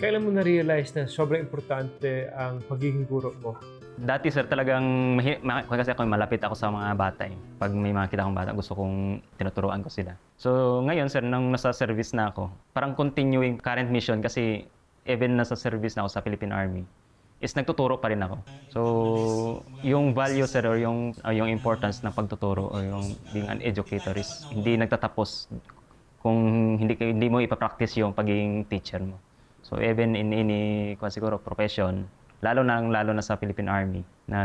Kailan mo na-realize na sobrang importante ang pagiging guro mo? Dati sir talagang kasi ako malapit ako sa mga bata eh. Pag may makita akong bata, gusto kong tinuturuan ko sila. So ngayon sir, nang nasa service na ako, parang continuing current mission kasi even nasa service na ako sa Philippine Army, is nagtuturo pa rin ako. So yung value sir or yung importance ng pagtuturo or yung being an educator is hindi nagtatapos kung hindi mo ipapractice yung pagiging teacher mo. So even in any siguro profession, lalo na sa Philippine Army, na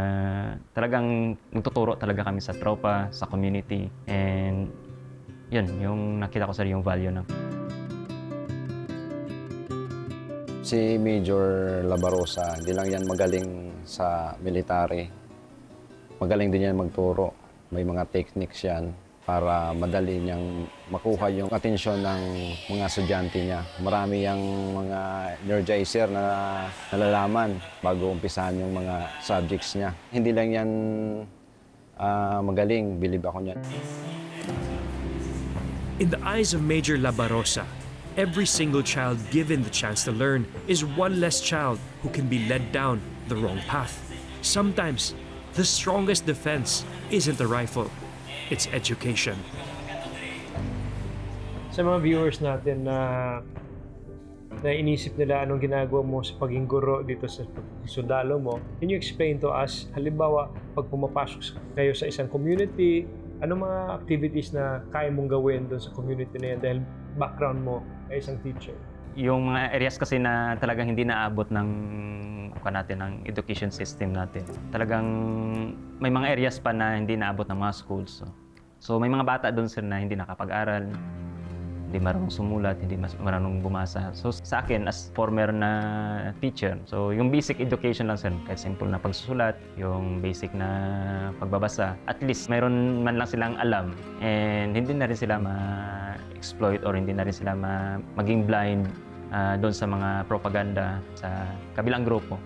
talagang nagtuturo talaga kami sa tropa, sa community, and yun, yung nakita ko sir yung value ng. Si Major Labarosa, hindi lang yan magaling sa military. Magaling din yan magturo. May mga techniques yan para madali niyang makuha yung atensyon ng mga estudyante niya. Marami yung mga energizer na nalalaman bago umpisahan yung mga subjects niya. Hindi lang yan magaling, believe ako niyan. In the eyes of Major Labarosa, every single child given the chance to learn is one less child who can be led down the wrong path. Sometimes, the strongest defense isn't a rifle, it's education. Sa mga viewers natin na inisip nila anong ginagawa mo sa pagiging guro dito sa sundalo mo, can you explain to us, halimbawa, pag pumapasok kayo sa isang community, anong mga activities na kaya mong gawin doon sa community na yan dahil background mo ay isang teacher? Yung mga areas kasi na talagang hindi naabot ng education system natin. Talagang may mga areas pa na hindi naabot ng mga schools. So may mga bata doon sir na hindi nakapag-aral, hindi marunong sumulat, hindi marunong bumasa. So sa akin as former na teacher, so yung basic education lang sir, kahit simple na pagsusulat, yung basic na pagbabasa, at least mayroon man lang silang alam and hindi na rin sila ma-exploit or hindi na rin sila maging blind doon sa mga propaganda sa kabilang grupo.